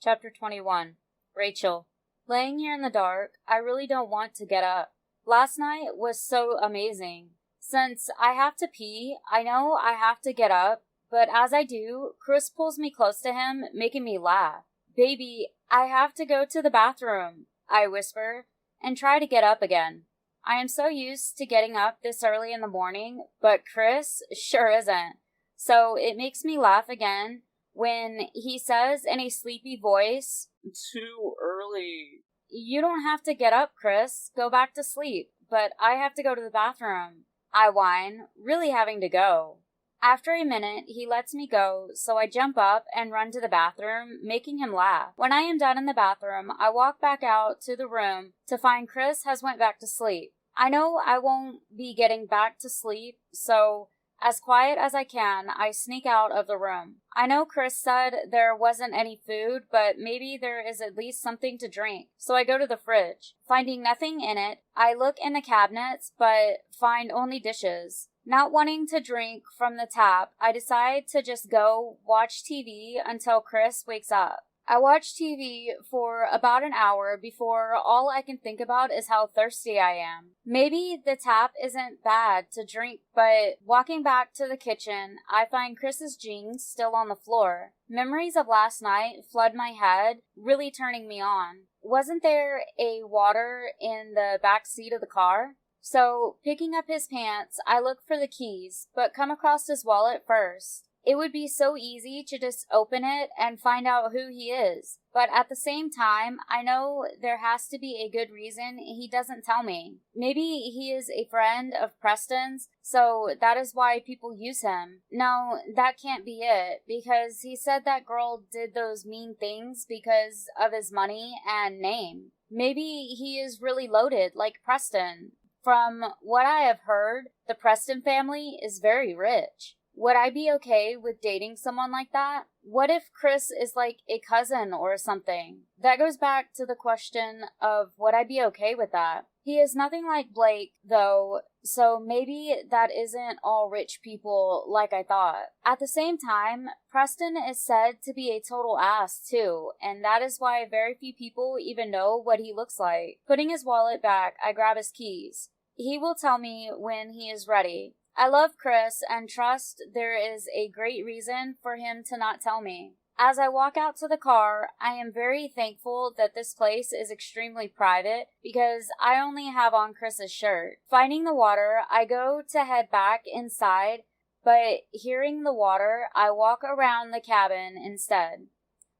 Chapter 21. Rachel. Laying here in the dark, I really don't want to get up. Last night was so amazing. Since I have to pee, I know I have to get up, but as I do, Chris pulls me close to him, making me laugh. Baby, I have to go to the bathroom, I whisper, and try to get up again. I am so used to getting up this early in the morning, but Chris sure isn't. So it makes me laugh again when he says in a sleepy voice, "Too early." "You don't have to get up, Chris. Go back to sleep. But I have to go to the bathroom," I whine, really having to go. After a minute, he lets me go, so I jump up and run to the bathroom, making him laugh. When I am done in the bathroom, I walk back out to the room to find Chris has went back to sleep. I know I won't be getting back to sleep, so as quiet as I can, I sneak out of the room. I know Chris said there wasn't any food, but maybe there is at least something to drink. So I go to the fridge. Finding nothing in it, I look in the cabinets, but find only dishes. Not wanting to drink from the tap, I decide to just go watch TV until Chris wakes up. I watch TV for about an hour before all I can think about is how thirsty I am. Maybe the tap isn't bad to drink, but walking back to the kitchen, I find Chris's jeans still on the floor. Memories of last night flood my head, really turning me on. Wasn't there a water in the back seat of the car? So, picking up his pants, I look for the keys, but come across his wallet first. It would be so easy to just open it and find out who he is. But at the same time, I know there has to be a good reason he doesn't tell me. Maybe he is a friend of Preston's, so that is why people use him. No, that can't be it, because he said that girl did those mean things because of his money and name. Maybe he is really loaded like Preston. From what I have heard, the Preston family is very rich. Would I be okay with dating someone like that? What if Chris is like a cousin or something? That goes back to the question of would I be okay with that? He is nothing like Blake, though, so maybe that isn't all rich people like I thought. At the same time, Preston is said to be a total ass, too, and that is why very few people even know what he looks like. Putting his wallet back, I grab his keys. He will tell me when he is ready. I love Chris and trust there is a great reason for him to not tell me. As I walk out to the car, I am very thankful that this place is extremely private because I only have on Chris's shirt. Finding the water, I go to head back inside, but hearing the water, I walk around the cabin instead.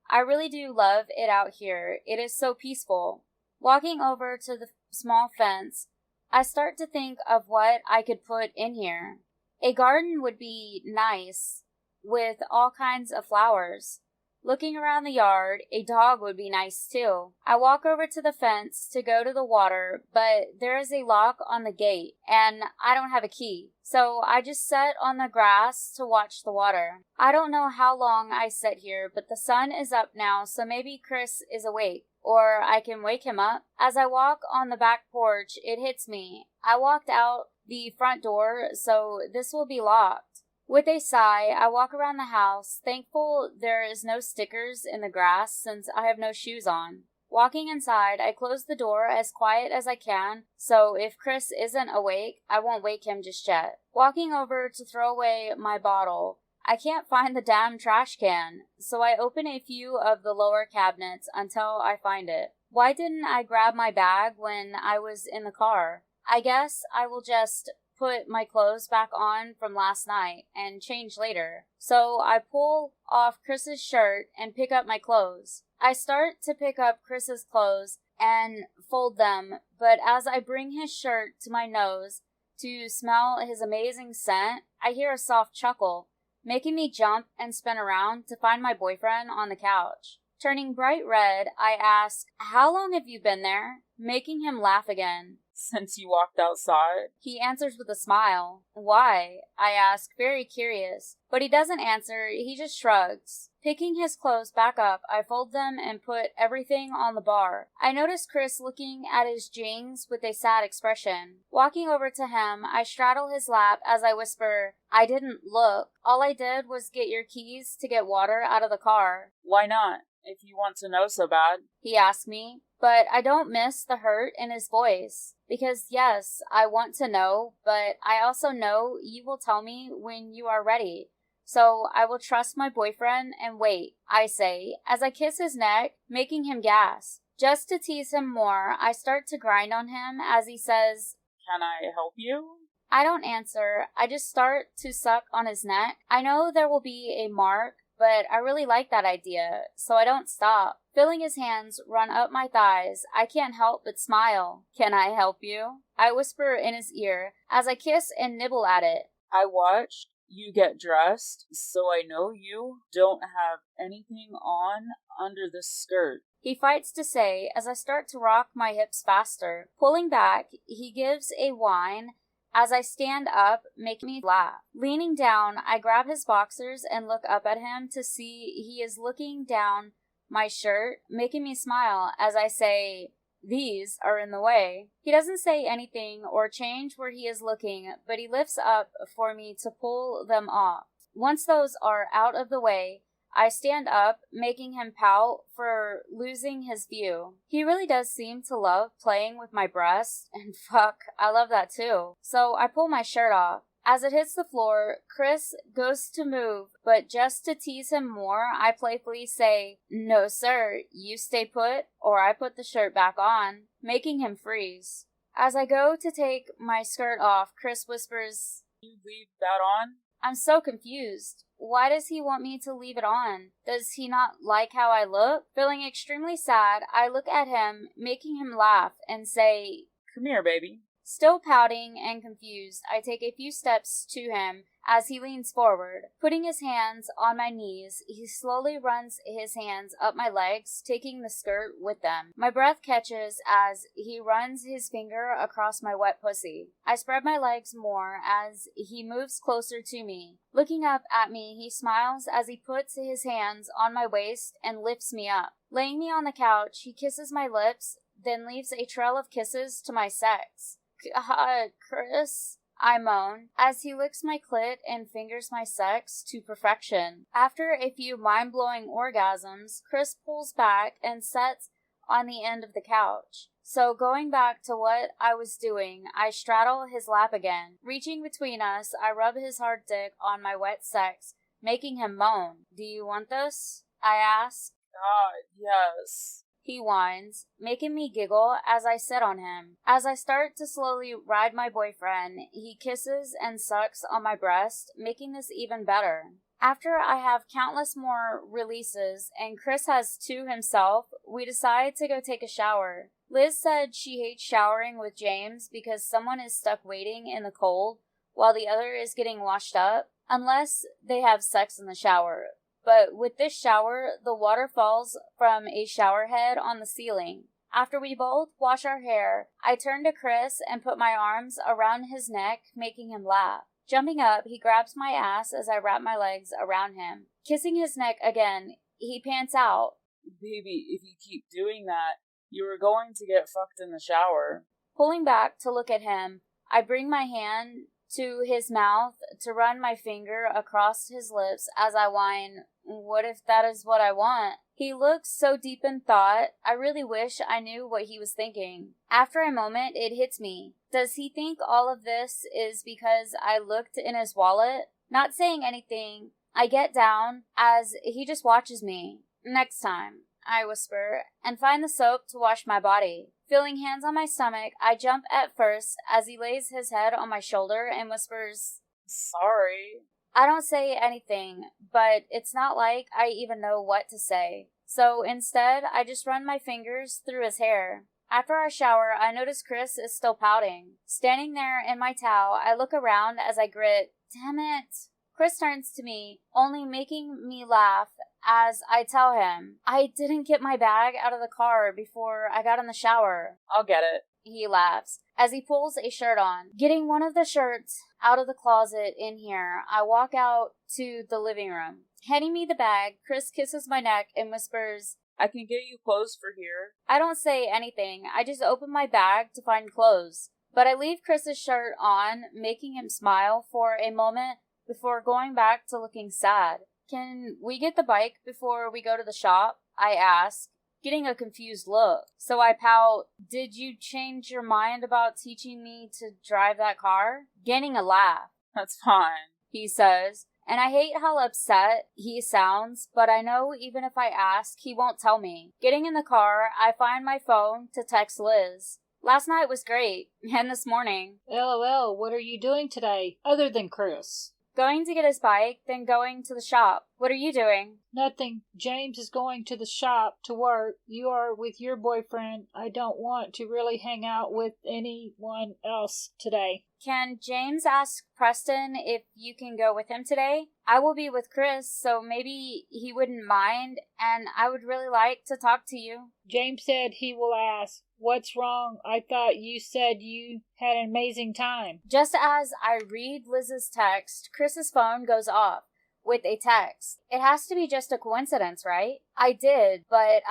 I really do love it out here. It is so peaceful. Walking over to the small fence, I start to think of what I could put in here. A garden would be nice, with all kinds of flowers. Looking around the yard, a dog would be nice too. I walk over to the fence to go to the water, but there is a lock on the gate, and I don't have a key. So I just sit on the grass to watch the water. I don't know how long I sit here, but the sun is up now, so maybe Chris is awake. Or I can wake him up. As I walk on the back porch, it hits me. I walked out the front door, so this will be locked. With a sigh, I walk around the house, thankful there is no stickers in the grass since I have no shoes on. Walking inside, I close the door as quiet as I can, so if Chris isn't awake, I won't wake him just yet. Walking over to throw away my bottle, I can't find the damn trash can, so I open a few of the lower cabinets until I find it. Why didn't I grab my bag when I was in the car? I guess I will just put my clothes back on from last night and change later. So I pull off Chris's shirt and pick up my clothes. I start to pick up Chris's clothes and fold them, but as I bring his shirt to my nose to smell his amazing scent, I hear a soft chuckle, making me jump and spin around to find my boyfriend on the couch. Turning bright red, I ask, "How long have you been there?" making him laugh again. "Since you walked outside." He answers with a smile. "Why?" I ask, very curious. But he doesn't answer, he just shrugs. Picking his clothes back up, I fold them and put everything on the bar. I notice Chris looking at his jeans with a sad expression. Walking over to him, I straddle his lap as I whisper, "I didn't look. All I did was get your keys to get water out of the car." "Why not? if you want to know so bad. He asked me, but I don't miss the hurt in his voice. Because yes, I want to know, but I also know you will tell me when you are ready. So I will trust my boyfriend and wait, I say, as I kiss his neck, making him gasp. Just to tease him more, I start to grind on him as he says, Can I help you? I don't answer. I just start to suck on his neck. I know there will be a mark, but I really like that idea, so I don't stop. Feeling his hands run up my thighs, I can't help but smile. Can I help you? I whisper in his ear as I kiss and nibble at it. I watched you get dressed, so I know you don't have anything on under the skirt. He fights to say as I start to rock my hips faster. Pulling back, he gives a whine as I stand up, making me laugh. Leaning down, I grab his boxers and look up at him to see he is looking down my shirt, making me smile as I say, These are in the way. He doesn't say anything or change where he is looking, but he lifts up for me to pull them off. Once those are out of the way, I stand up, making him pout for losing his view. He really does seem to love playing with my breasts, and fuck, I love that too. So I pull my shirt off. As it hits the floor, Chris goes to move, but just to tease him more, I playfully say, No sir, you stay put, or I put the shirt back on, making him freeze. As I go to take my skirt off, Chris whispers, You leave that on? I'm so confused. Why does he want me to leave it on? Does he not like how I look? Feeling extremely sad, I look at him, making him laugh, and say, Come here, baby. Still pouting and confused, I take a few steps to him as he leans forward. Putting his hands on my knees, he slowly runs his hands up my legs, taking the skirt with them. My breath catches as he runs his finger across my wet pussy. I spread my legs more as he moves closer to me. Looking up at me, he smiles as he puts his hands on my waist and lifts me up. Laying me on the couch, he kisses my lips, then leaves a trail of kisses to my sex. God, Chris, I moan, as he licks my clit and fingers my sex to perfection. After a few mind-blowing orgasms, Chris pulls back and sits on the end of the couch. So going back to what I was doing, I straddle his lap again. Reaching between us, I rub his hard dick on my wet sex, making him moan. Do you want this? I ask. God, yes. He whines, making me giggle as I sit on him. As I start to slowly ride my boyfriend, he kisses and sucks on my breast, making this even better. After I have countless more releases and Chris has two himself, we decide to go take a shower. Liz said she hates showering with James because someone is stuck waiting in the cold while the other is getting washed up, unless they have sex in the shower. But with this shower, the water falls from a shower head on the ceiling. After we both wash our hair, I turn to Chris and put my arms around his neck, making him laugh. Jumping up, he grabs my ass as I wrap my legs around him. Kissing his neck again, he pants out, Baby, if you keep doing that, you are going to get fucked in the shower. Pulling back to look at him, I bring my hand to his mouth to run my finger across his lips as I whine, What if that is what I want? He looks so deep in thought, I really wish I knew what he was thinking. After a moment, it hits me. Does he think all of this is because I looked in his wallet? Not saying anything, I get down as he just watches me. Next time, I whisper, and find the soap to wash my body. Feeling hands on my stomach, I jump at first as he lays his head on my shoulder and whispers, Sorry. I don't say anything, but it's not like I even know what to say. So instead, I just run my fingers through his hair. After our shower, I notice Chris is still pouting. Standing there in my towel, I look around as I grit, Damn it. Chris turns to me, only making me laugh as I tell him, I didn't get my bag out of the car before I got in the shower. I'll get it. He laughs as he pulls a shirt on. Getting one of the shirts out of the closet in here, I walk out to the living room. Handing me the bag, Chris kisses my neck and whispers, I can get you clothes for here. I don't say anything. I just open my bag to find clothes. But I leave Chris's shirt on, making him smile for a moment before going back to looking sad. Can we get the bike before we go to the shop? I ask, getting a confused look. So I pout, did you change your mind about teaching me to drive that car? Gaining a laugh. That's fine, He says, and I hate how upset he sounds, but I know even if I ask, he won't tell me. Getting in the car, I find my phone to text Liz. Last night was great, and this morning. LOL, what are you doing today, other than Chris? Going to get his bike, then going to the shop. What are you doing? Nothing. James is going to the shop to work. You are with your boyfriend. I don't want to really hang out with anyone else today. Can James ask Preston if you can go with him today? I will be with Chris, so maybe he wouldn't mind, and I would really like to talk to you. James said he will ask. What's wrong? I thought you said you had an amazing time. Just as I read Liz's text, Chris's phone goes off with a text. It has to be just a coincidence, right? I did, but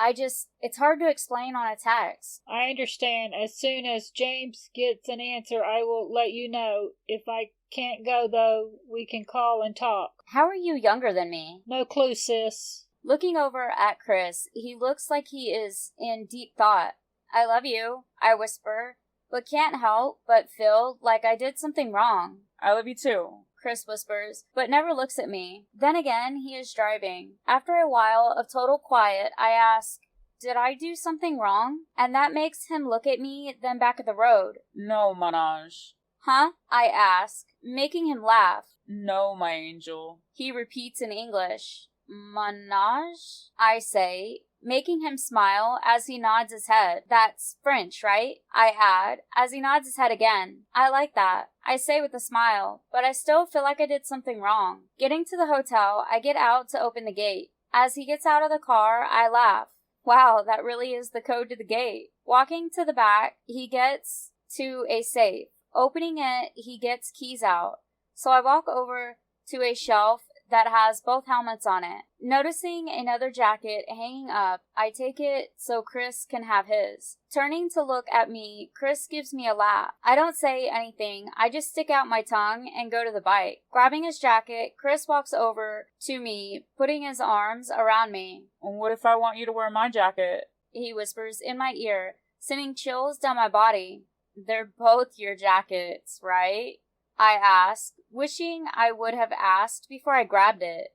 it's hard to explain on a text. I understand. As soon as James gets an answer, I will let you know. If I can't go, though, we can call and talk. How are you younger than me? No clue, sis. Looking over at Chris, he looks like he is in deep thought. I love you, I whisper, but can't help but feel like I did something wrong. I love you too, Chris whispers, but never looks at me. Then again, he is driving. After a while of total quiet, I ask, did I do something wrong? And that makes him look at me, then back at the road. No, Manoj. Huh? I ask, making him laugh. No, my angel. He repeats in English. Manoj? I say, making him smile as he nods his head. That's French, right? I add, as he nods his head again. I like that, I say with a smile, but I still feel like I did something wrong. Getting to the hotel, I get out to open the gate. As he gets out of the car, I laugh. Wow, that really is the code to the gate. Walking to the back, he gets to a safe. Opening it, he gets keys out. So I walk over to a shelf that has both helmets on it. Noticing another jacket hanging up, I take it so Chris can have his. Turning to look at me, Chris gives me a laugh. I don't say anything, I just stick out my tongue and go to the bike. Grabbing his jacket, Chris walks over to me, putting his arms around me. What if I want you to wear my jacket? He whispers in my ear, sending chills down my body. They're both your jackets, right? I ask, wishing I would have asked before I grabbed it.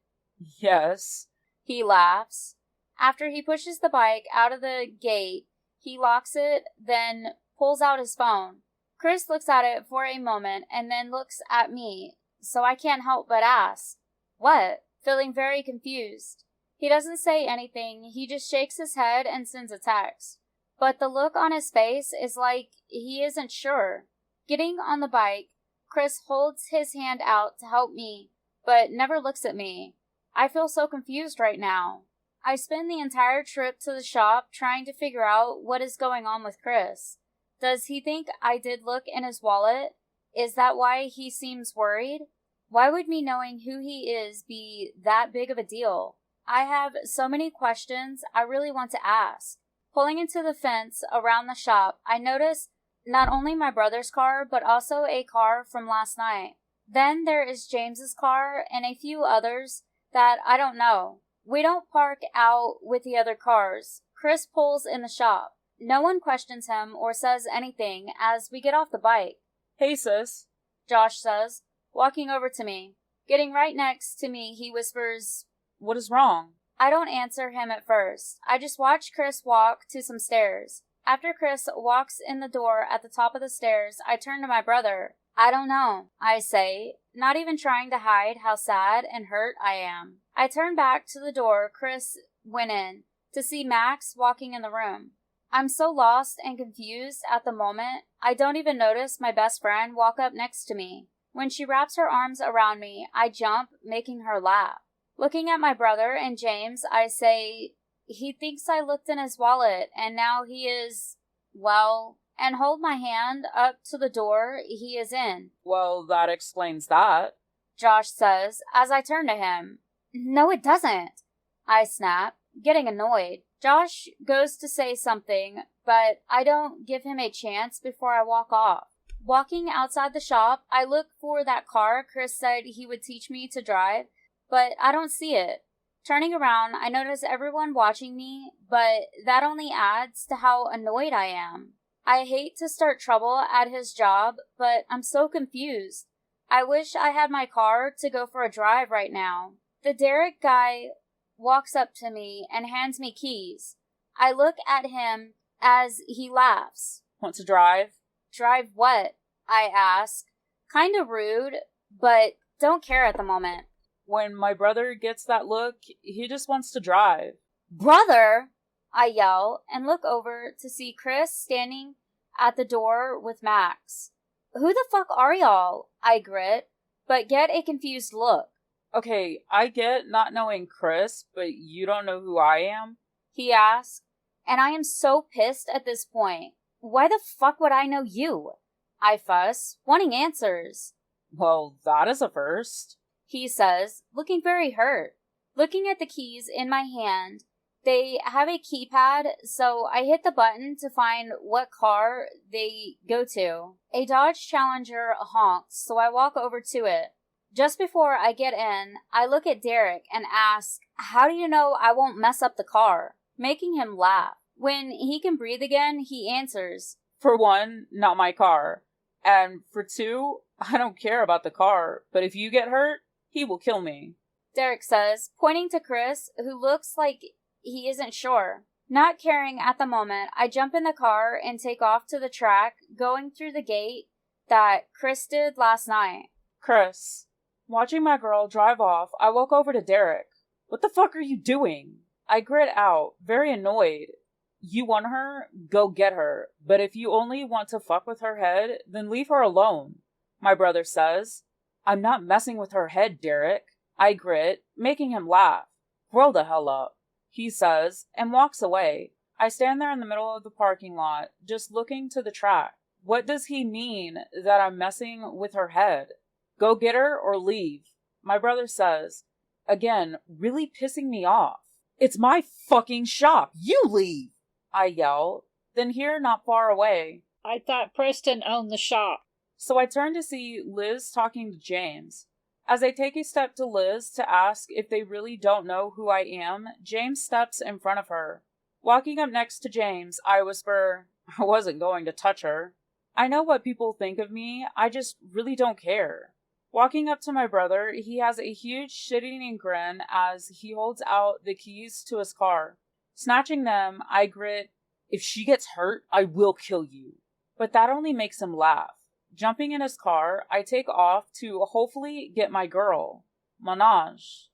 Yes. He laughs. After he pushes the bike out of the gate, he locks it, then pulls out his phone. Chris looks at it for a moment and then looks at me, so I can't help but ask, what? Feeling very confused. He doesn't say anything, he just shakes his head and sends a text. But the look on his face is like he isn't sure. Getting on the bike, Chris holds his hand out to help me, but never looks at me. I feel so confused right now. I spend the entire trip to the shop trying to figure out what is going on with Chris. Does he think I did look in his wallet? Is that why he seems worried? Why would me knowing who he is be that big of a deal? I have so many questions I really want to ask. Pulling into the fence around the shop, I notice not only my brother's car, but also a car from last night. Then there is James's car and a few others that I don't know. We don't park out with the other cars. Chris pulls in the shop. No one questions him or says anything as we get off the bike. Hey, sis. Josh says, walking over to me. Getting right next to me, he whispers, What is wrong? I don't answer him at first. I just watch Chris walk to some stairs. After Chris walks in the door at the top of the stairs, I turn to my brother. I don't know, I say, not even trying to hide how sad and hurt I am. I turn back to the door Chris went in to see Max walking in the room. I'm so lost and confused at the moment, I don't even notice my best friend walk up next to me. When she wraps her arms around me, I jump, making her laugh. Looking at my brother and James, I say, he thinks I looked in his wallet, and now he is, well, and hold my hand up to the door he is in. Well, that explains that, Josh says as I turn to him. No, it doesn't, I snap, getting annoyed. Josh goes to say something, but I don't give him a chance before I walk off. Walking outside the shop, I look for that car Chris said he would teach me to drive, but I don't see it. Turning around, I notice everyone watching me, but that only adds to how annoyed I am. I hate to start trouble at his job, but I'm so confused. I wish I had my car to go for a drive right now. The Derek guy walks up to me and hands me keys. I look at him as he laughs. Want to drive? Drive what? I ask. Kinda rude, but don't care at the moment. When my brother gets that look, he just wants to drive. Brother! I yell and look over to see Chris standing at the door with Max. Who the fuck are y'all? I grit, but get a confused look. Okay, I get not knowing Chris, but you don't know who I am? He asks, and I am so pissed at this point. Why the fuck would I know you? I fuss, wanting answers. Well, that is a first. He says, looking very hurt. Looking at the keys in my hand, they have a keypad, so I hit the button to find what car they go to. A Dodge Challenger honks, so I walk over to it. Just before I get in, I look at Derek and ask, how do you know I won't mess up the car? Making him laugh. When he can breathe again, he answers, For one, not my car. And for two, I don't care about the car, but if you get hurt, he will kill me. Derek says, pointing to Chris, who looks like he isn't sure. Not caring at the moment, I jump in the car and take off to the track, going through the gate that Chris did last night. Chris, watching my girl drive off, I walk over to Derek. What the fuck are you doing? I grit out, very annoyed. You want her? Go get her. But if you only want to fuck with her head, then leave her alone. My brother says. I'm not messing with her head, Derek. I grit, making him laugh. Grow the hell up, he says, and walks away. I stand there in the middle of the parking lot, just looking to the track. What does he mean that I'm messing with her head? Go get her or leave, my brother says, again, really pissing me off. It's my fucking shop. You leave, I yell, then hear not far away. I thought Preston owned the shop. So I turn to see Liz talking to James. As I take a step to Liz to ask if they really don't know who I am, James steps in front of her. Walking up next to James, I whisper, I wasn't going to touch her. I know what people think of me, I just really don't care. Walking up to my brother, he has a huge shit-eating grin as he holds out the keys to his car. Snatching them, I grit, if she gets hurt, I will kill you. But that only makes him laugh. Jumping in his car, I take off to hopefully get my girl, Manoj.